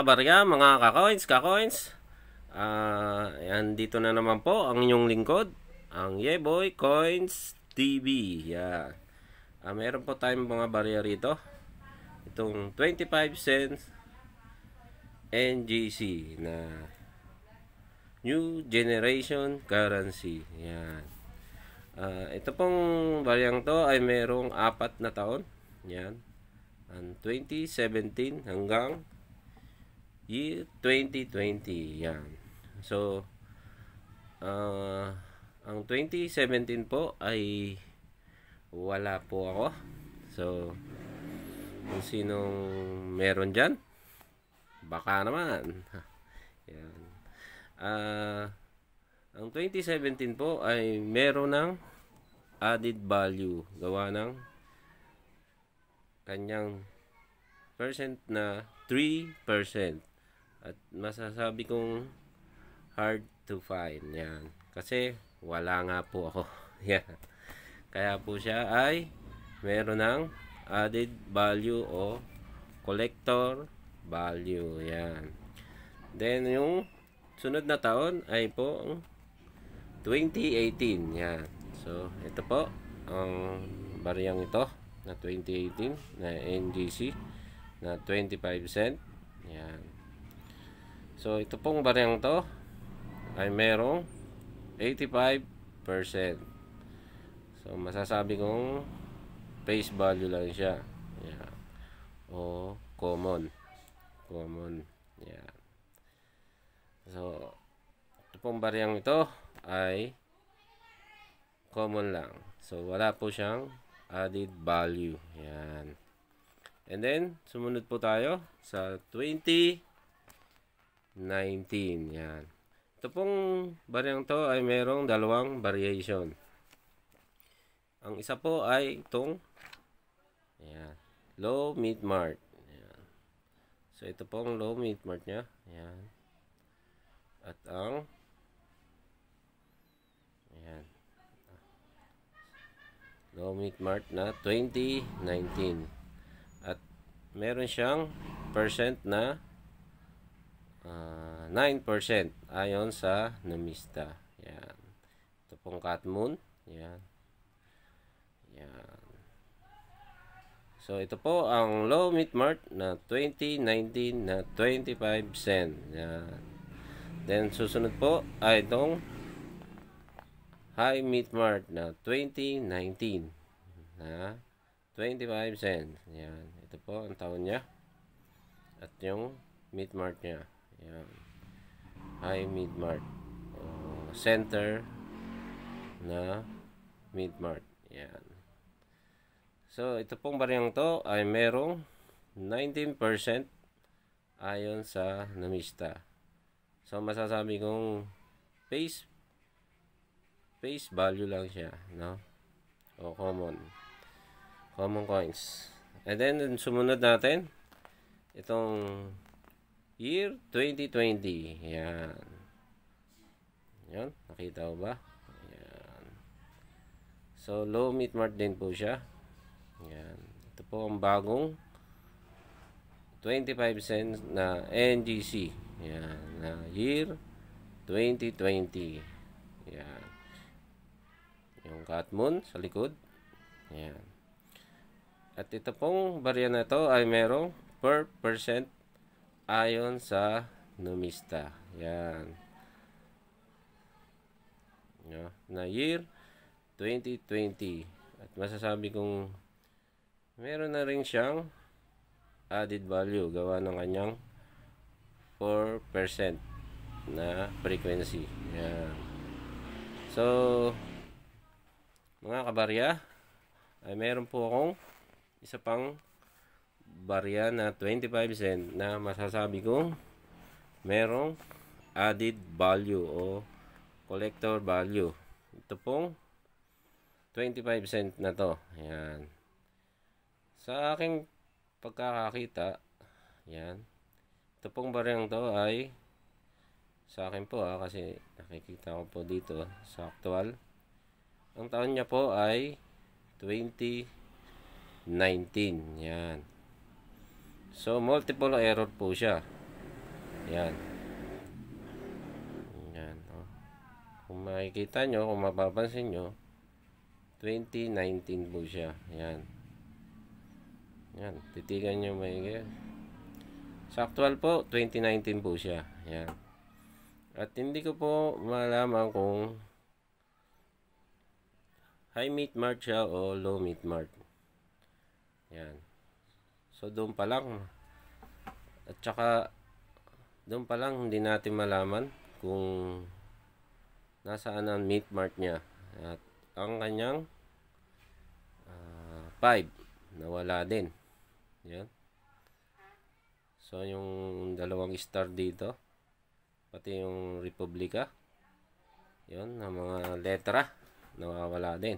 kabarya, mga kakoins, yan, dito na naman po ang inyong lingkod, ang Yeboy Coins TV. Yan. Meron po tayong mga barya rito. Itong 25 cents NGC na New Generation Currency. Yan. Ito pong baryang to ay merong 4 na taon. Yan. 2017 hanggang year 2020. Yan. So, ang 2017 po ay wala po ako. So, kung sinong meron dyan, baka naman. Yan. Ang 2017 po ay meron ng added value. Gawa ng kanyang percent na 3%. At masasabi kong hard to find. Yan. Kasi wala nga po ako. Yan. Kaya po siya ay meron ng added value o collector value. Yan. Then yung sunod na taon ay po 2018. Yan. So ito po ang bariyang ito na 2018 na NGC na 25 cent. Yan. So ito pong bariyang to ay merong 85%. So masasabi kong face value lang siya. Yan. O common. Yan. So ito pong bariyang ito ay common lang. So wala po siyang added value. Yan. And then, sumunod po tayo sa 2019. Yan. Ito pong baryang to ay merong dalawang variation. Ang isa po ay itong yan, low mid mart. Yan. So, ito pong low mid mart nya. Yan. At ang yan, low mid mart na 2019. At meron siyang percent na 9% ayon sa Numista. Yan. Ito pong Cat Moon. Yan. Yan. So ito po ang low mid mart na 2019 na 25 cent. Yan. Then susunod po ay itong high mid mart na 2019 na 25 cents. Yan. Ito po ang taon niya. At yung mid mart niya. Yan. High mid mart. Center na mid mart. Yan. So, ito pong bariyang to ay merong 19% ayon sa Numista. So, masasabi kong face value lang siya, no? O common coins. And then sumunod natin itong year 2020. Yan. Yan, nakita ko ba? Yan. So low mid mart din po siya. Yan. Ito po ang bagong 25 cents na NGC. Yan, na year 2020. Yan. Yung Cat Moon sa likod. Yan. At ito pong barya na to ay merong per percent ayon sa Numista. Yan. Na year 2020. At masasabi kong meron na rin siyang added value gawa ng kanyang 4% na frequency. Yan. So mga kabarya, ay meron po akong isa pang barya na 25 cent na masasabi kong merong added value o collector value. Ito pong 25 cent na to. Yan. Sa aking pagkakakita, yan. Ito pong baryang to ay sa akin po kasi nakikita ko po dito sa actual. Ang taon niya po ay 2019. Yan. So, multiple error po siya. Yan. Yan. Oh. Kung makikita nyo, kung mapapansin nyo, 2019 po siya. Yan. Yan. Titigan nyo may sa actual po, 2019 po siya. Yan. At hindi ko po malaman kung high meat mart siya o low meat mart. Yan. So, doon pa lang. At saka, doon pa lang hindi natin malaman kung nasaan ang meat mart niya. At ang kanyang 5 nawala din. Yan. So, yung dalawang star dito, pati yung Republika, yun, ng mga letra, nawawala din.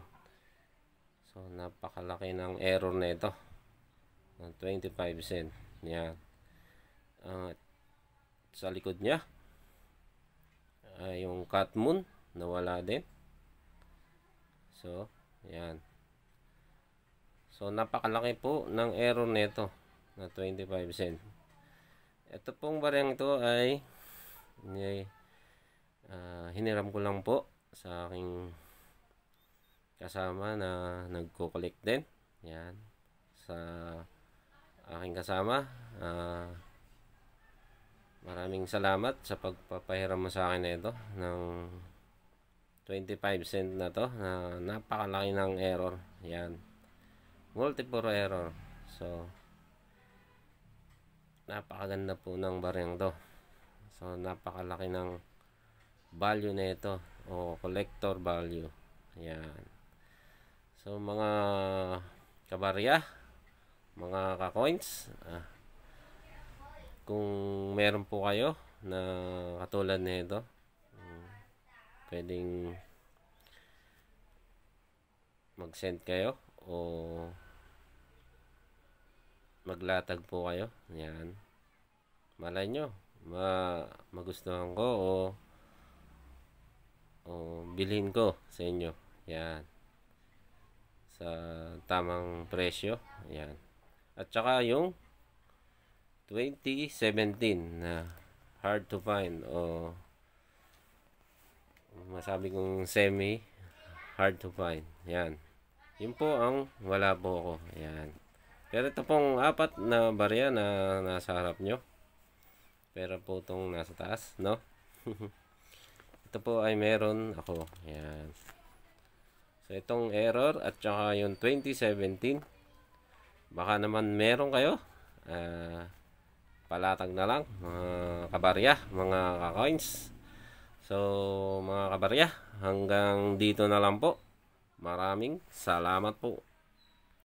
So, napakalaki ng error na ito. 25 cent. Yan. Sa likod niya, yung cut moon, nawala din. So, yan. So, napakalaki po ng error nito na 25 cent. Ito pong barang ito ay hiniram ko lang po sa aking kasama na nagko-collect din. Yan. Sa aking kasama. Maraming salamat sa pagpapahiram mo sa akin na ito ng 25 cent na to na napakalaki ng error. Yan. Multiple error. So, napakaganda po ng barang to. So, napakalaki ng value na ito o collector value. Yan. So, mga kabarya, mga ka-coins, kung meron po kayo na katulad nito, pwedeng mag-send kayo o maglatag po kayo. Yan. Malay nyo, magustuhan ko o bilhin ko sa inyo. Yan. Sa tamang presyo. Yan. At saka yung 2017 na hard to find o masabi kong semi hard to find. Yan. Yun po ang wala po ako. Yan. Pero ito pong 4 na barya na nasa harap nyo. Pero po itong nasa taas, no? Ito po ay meron ako. Yan. So, itong error at saka yung 2017. Baka naman meron kayo. Palatag na lang, mga kabarya, mga ka-coins. So, mga kabarya, hanggang dito na lang po. Maraming salamat po.